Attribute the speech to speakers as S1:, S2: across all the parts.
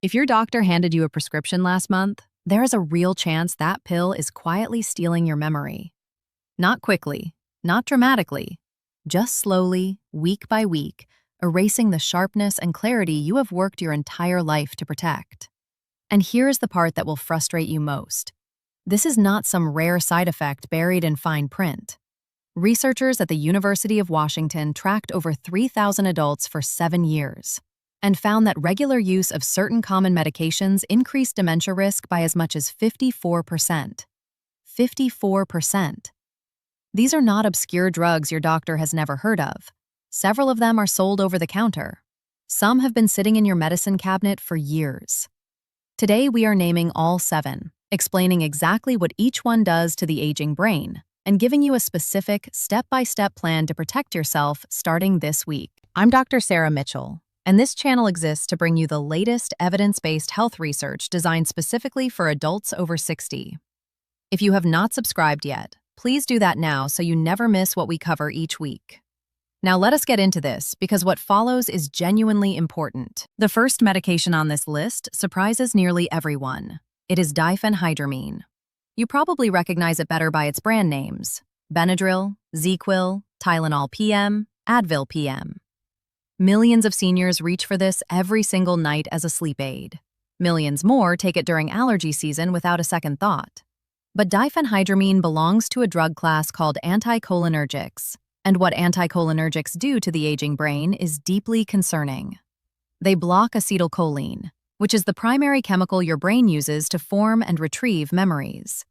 S1: If your doctor handed you a prescription last month, there is a real chance that pill is quietly stealing your memory. Not quickly, not dramatically, just slowly, week by week, erasing the sharpness and clarity you have worked your entire life to protect. And here's the part that will frustrate you most. This is not some rare side effect buried in fine print. Researchers at the University of Washington tracked over 3,000 adults for 7 years and found that regular use of certain common medications increased dementia risk by as much as 54%. 54%. These are not obscure drugs your doctor has never heard of. Several of them are sold over the counter. Some have been sitting in your medicine cabinet for years. Today we are naming all 7, explaining exactly what each one does to the aging brain, and giving you a specific, step-by-step plan to protect yourself starting this week. I'm Dr. Sarah Mitchell, and this channel exists to bring you the latest evidence-based health research designed specifically for adults over 60. If you have not subscribed yet, please do that now so you never miss what we cover each week. Now let us get into this, because what follows is genuinely important. The first medication on this list surprises nearly everyone. It is diphenhydramine. You probably recognize it better by its brand names: Benadryl, ZzzQuil, Tylenol PM, Advil PM. Millions of seniors reach for this every single night as a sleep aid. Millions more take it during allergy season without a second thought. But diphenhydramine belongs to a drug class called anticholinergics, and what anticholinergics do to the aging brain is deeply concerning. They block acetylcholine, which is the primary chemical your brain uses to form and retrieve memories.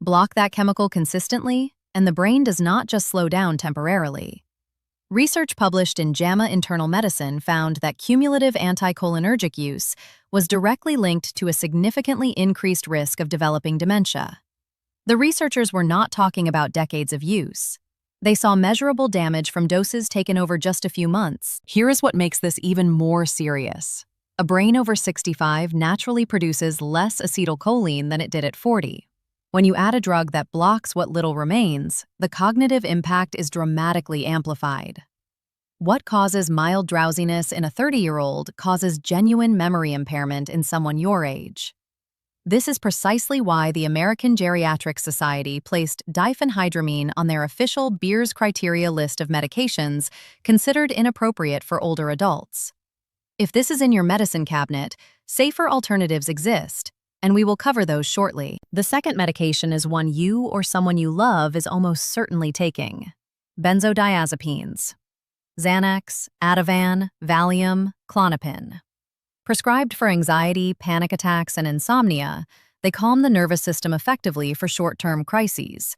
S1: Block that chemical consistently, and the brain does not just slow down temporarily. Research published in JAMA Internal Medicine found that cumulative anticholinergic use was directly linked to a significantly increased risk of developing dementia. The researchers were not talking about decades of use. They saw measurable damage from doses taken over just a few months. Here is what makes this even more serious. A brain over 65 naturally produces less acetylcholine than it did at 40. When you add a drug that blocks what little remains, the cognitive impact is dramatically amplified. What causes mild drowsiness in a 30-year-old causes genuine memory impairment in someone your age. This is precisely why the American Geriatric Society placed diphenhydramine on their official Beers criteria list of medications considered inappropriate for older adults. If this is in your medicine cabinet, safer alternatives exist, and we will cover those shortly. The second medication is one you or someone you love is almost certainly taking: benzodiazepines. Xanax, Ativan, Valium, Klonopin. Prescribed for anxiety, panic attacks, and insomnia, they calm the nervous system effectively for short-term crises.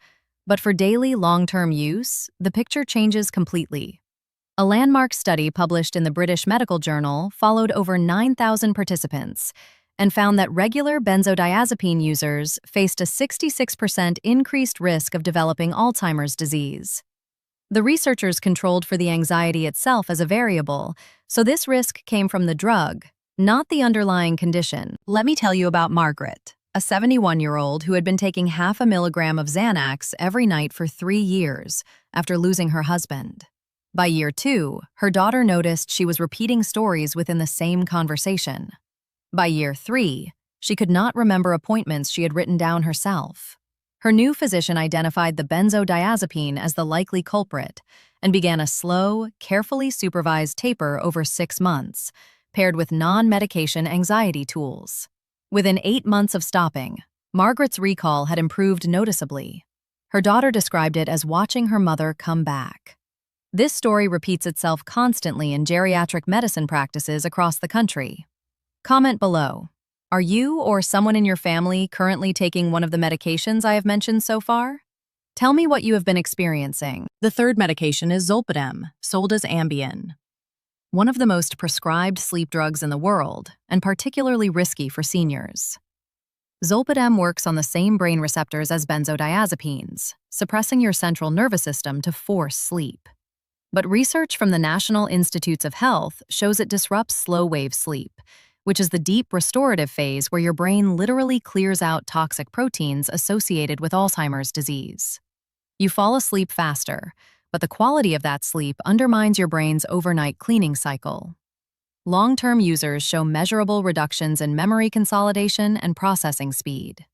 S1: But for daily, long-term use, the picture changes completely. A landmark study published in the British Medical Journal followed over 9,000 participants and found that regular benzodiazepine users faced a 66% increased risk of developing Alzheimer's disease. The researchers controlled for the anxiety itself as a variable, so this risk came from the drug, not the underlying condition. Let me tell you about Margaret, a 71-year-old who had been taking 0.5 milligram of Xanax every night for 3 years after losing her husband. By year 2, her daughter noticed she was repeating stories within the same conversation. By year 3, she could not remember appointments she had written down herself. Her new physician identified the benzodiazepine as the likely culprit and began a slow, carefully supervised taper over 6 months, paired with non-medication anxiety tools. Within 8 months of stopping, Margaret's recall had improved noticeably. Her daughter described it as watching her mother come back. This story repeats itself constantly in geriatric medicine practices across the country. Comment below. Are you or someone in your family currently taking one of the medications I have mentioned so far? Tell me what you have been experiencing. The third medication is Zolpidem, sold as Ambien. One of the most prescribed sleep drugs in the world, and particularly risky for seniors. Zolpidem works on the same brain receptors as benzodiazepines, suppressing your central nervous system to force sleep. But research from the National Institutes of Health shows it disrupts slow-wave sleep, which is the deep restorative phase where your brain literally clears out toxic proteins associated with Alzheimer's disease. You fall asleep faster, but the quality of that sleep undermines your brain's overnight cleaning cycle. Long-term users show measurable reductions in memory consolidation and processing speed.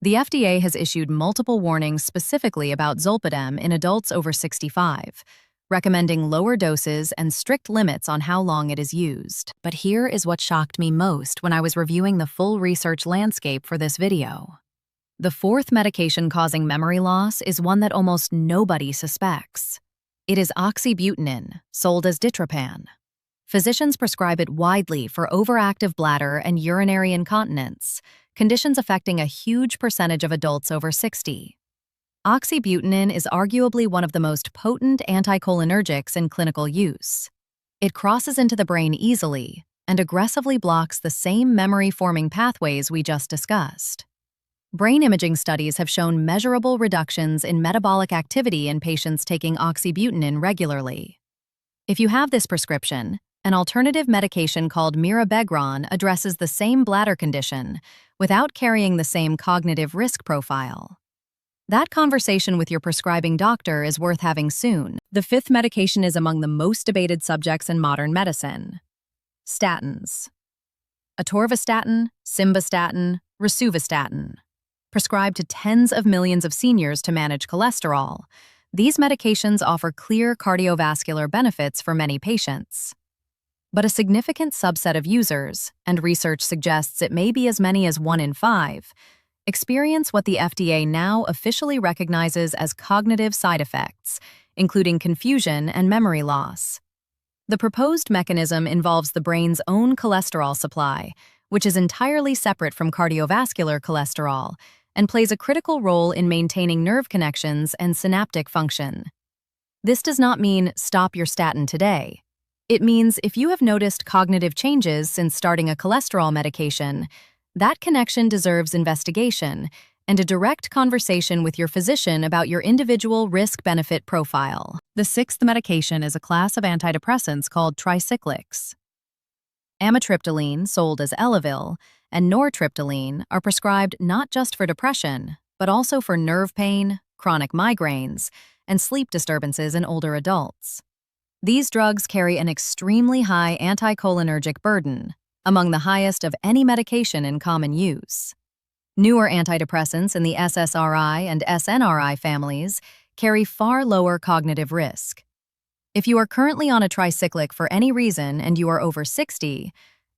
S1: The FDA has issued multiple warnings specifically about zolpidem in adults over 65, recommending lower doses and strict limits on how long it is used. But here is what shocked me most when I was reviewing the full research landscape for this video. The fourth medication causing memory loss is one that almost nobody suspects. It is oxybutynin, sold as Ditropan. Physicians prescribe it widely for overactive bladder and urinary incontinence, conditions affecting a huge percentage of adults over 60. Oxybutynin is arguably one of the most potent anticholinergics in clinical use. It crosses into the brain easily and aggressively blocks the same memory-forming pathways we just discussed. Brain imaging studies have shown measurable reductions in metabolic activity in patients taking oxybutynin regularly. If you have this prescription, an alternative medication called mirabegron addresses the same bladder condition without carrying the same cognitive risk profile. That conversation with your prescribing doctor is worth having soon. The fifth medication is among the most debated subjects in modern medicine. Statins. Atorvastatin, simvastatin, rosuvastatin. Prescribed to tens of millions of seniors to manage cholesterol, these medications offer clear cardiovascular benefits for many patients. But a significant subset of users, and research suggests it may be as many as 1 in 5, experience what the FDA now officially recognizes as cognitive side effects, including confusion and memory loss. The proposed mechanism involves the brain's own cholesterol supply, which is entirely separate from cardiovascular cholesterol, and plays a critical role in maintaining nerve connections and synaptic function. This does not mean stop your statin today. It means if you have noticed cognitive changes since starting a cholesterol medication, that connection deserves investigation and a direct conversation with your physician about your individual risk-benefit profile. The sixth medication is a class of antidepressants called tricyclics. Amitriptyline, sold as Elavil, and nortriptyline are prescribed not just for depression, but also for nerve pain, chronic migraines, and sleep disturbances in older adults. These drugs carry an extremely high anticholinergic burden, among the highest of any medication in common use. Newer antidepressants in the SSRI and SNRI families carry far lower cognitive risk. If you are currently on a tricyclic for any reason and you are over 60,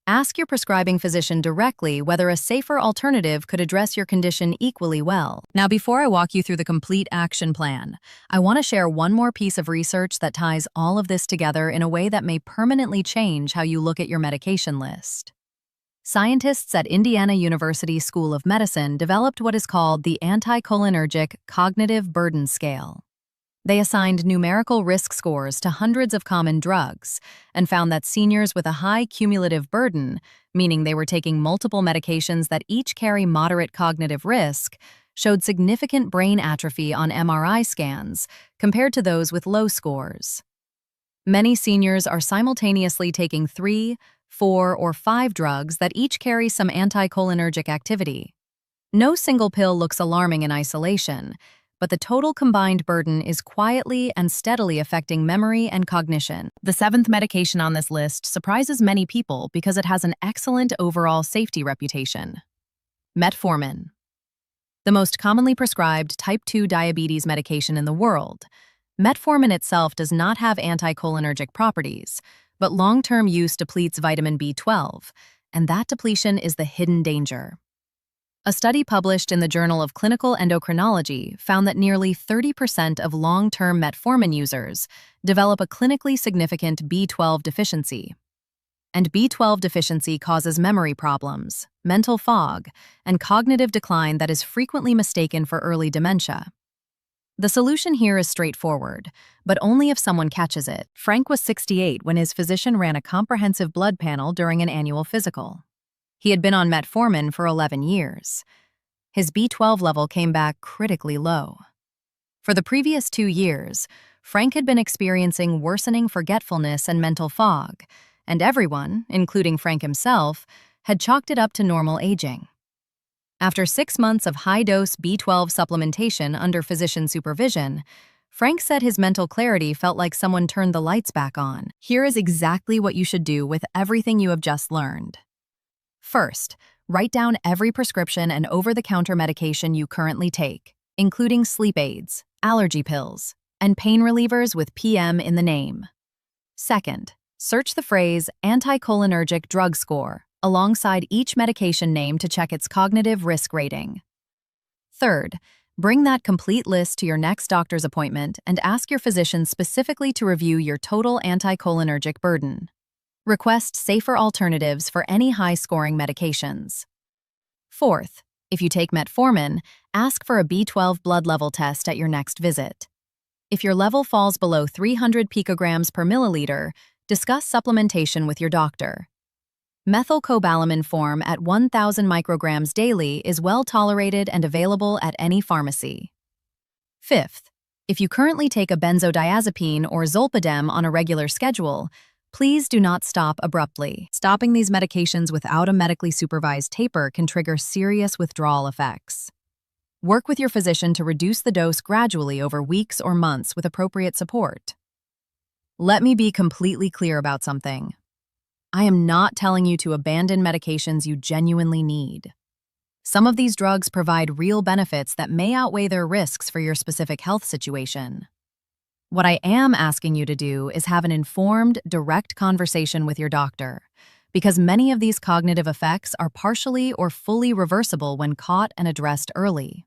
S1: ask your prescribing physician directly whether a safer alternative could address your condition equally well. Now, before I walk you through the complete action plan, I want to share one more piece of research that ties all of this together in a way that may permanently change how you look at your medication list. Scientists at Indiana University School of Medicine developed what is called the Anticholinergic Cognitive Burden Scale. They assigned numerical risk scores to hundreds of common drugs and found that seniors with a high cumulative burden, meaning they were taking multiple medications that each carry moderate cognitive risk, showed significant brain atrophy on MRI scans compared to those with low scores. Many seniors are simultaneously taking 3, 4, or 5 drugs that each carry some anticholinergic activity. No single pill looks alarming in isolation, but the total combined burden is quietly and steadily affecting memory and cognition. The seventh medication on this list surprises many people because it has an excellent overall safety reputation. Metformin. The most commonly prescribed type 2 diabetes medication in the world, metformin itself does not have anticholinergic properties, but long-term use depletes vitamin B12, and that depletion is the hidden danger. A study published in the Journal of Clinical Endocrinology found that nearly 30% of long-term metformin users develop a clinically significant B12 deficiency. And B12 deficiency causes memory problems, mental fog, and cognitive decline that is frequently mistaken for early dementia. The solution here is straightforward, but only if someone catches it. Frank was 68 when his physician ran a comprehensive blood panel during an annual physical. He had been on metformin for 11 years. His B12 level came back critically low. For the previous 2 years, Frank had been experiencing worsening forgetfulness and mental fog, and everyone, including Frank himself, had chalked it up to normal aging. After 6 months of high-dose B12 supplementation under physician supervision, Frank said his mental clarity felt like someone turned the lights back on. Here is exactly what you should do with everything you have just learned. First, write down every prescription and over-the-counter medication you currently take, including sleep aids, allergy pills, and pain relievers with PM in the name. Second, search the phrase anticholinergic drug score alongside each medication name to check its cognitive risk rating. Third, bring that complete list to your next doctor's appointment and ask your physician specifically to review your total anticholinergic burden. Request safer alternatives for any high-scoring medications. Fourth, if you take metformin, ask for a B12 blood level test at your next visit. If your level falls below 300 picograms per milliliter, discuss supplementation with your doctor. Methylcobalamin form at 1,000 micrograms daily is well tolerated and available at any pharmacy. Fifth, if you currently take a benzodiazepine or zolpidem on a regular schedule, please do not stop abruptly. Stopping these medications without a medically supervised taper can trigger serious withdrawal effects. Work with your physician to reduce the dose gradually over weeks or months with appropriate support. Let me be completely clear about something. I am not telling you to abandon medications you genuinely need. Some of these drugs provide real benefits that may outweigh their risks for your specific health situation. What I am asking you to do is have an informed, direct conversation with your doctor, because many of these cognitive effects are partially or fully reversible when caught and addressed early.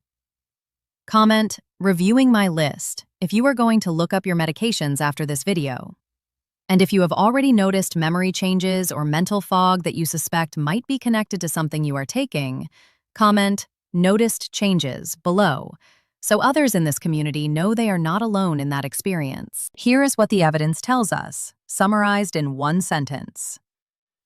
S1: Comment, reviewing my list, if you are going to look up your medications after this video. And if you have already noticed memory changes or mental fog that you suspect might be connected to something you are taking, comment, noticed changes, below, so others in this community know they are not alone in that experience. Here is what the evidence tells us, summarized in one sentence.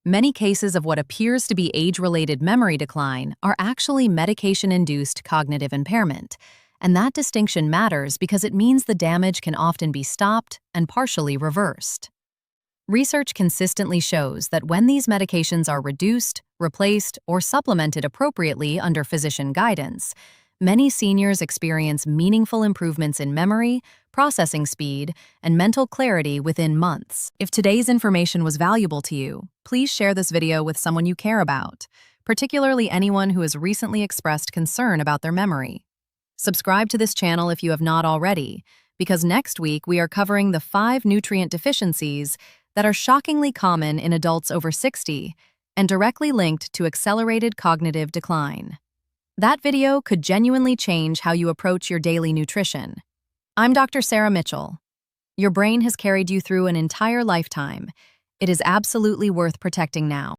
S1: Many cases of what appears to be age-related memory decline are actually medication-induced cognitive impairment, and that distinction matters because it means the damage can often be stopped and partially reversed. Research consistently shows that when these medications are reduced, replaced, or supplemented appropriately under physician guidance, many seniors experience meaningful improvements in memory, processing speed, and mental clarity within months. If today's information was valuable to you, please share this video with someone you care about, particularly anyone who has recently expressed concern about their memory. Subscribe to this channel if you have not already, because next week we are covering the 5 nutrient deficiencies that are shockingly common in adults over 60 and directly linked to accelerated cognitive decline. That video could genuinely change how you approach your daily nutrition. I'm Dr. Sarah Mitchell. Your brain has carried you through an entire lifetime. It is absolutely worth protecting now.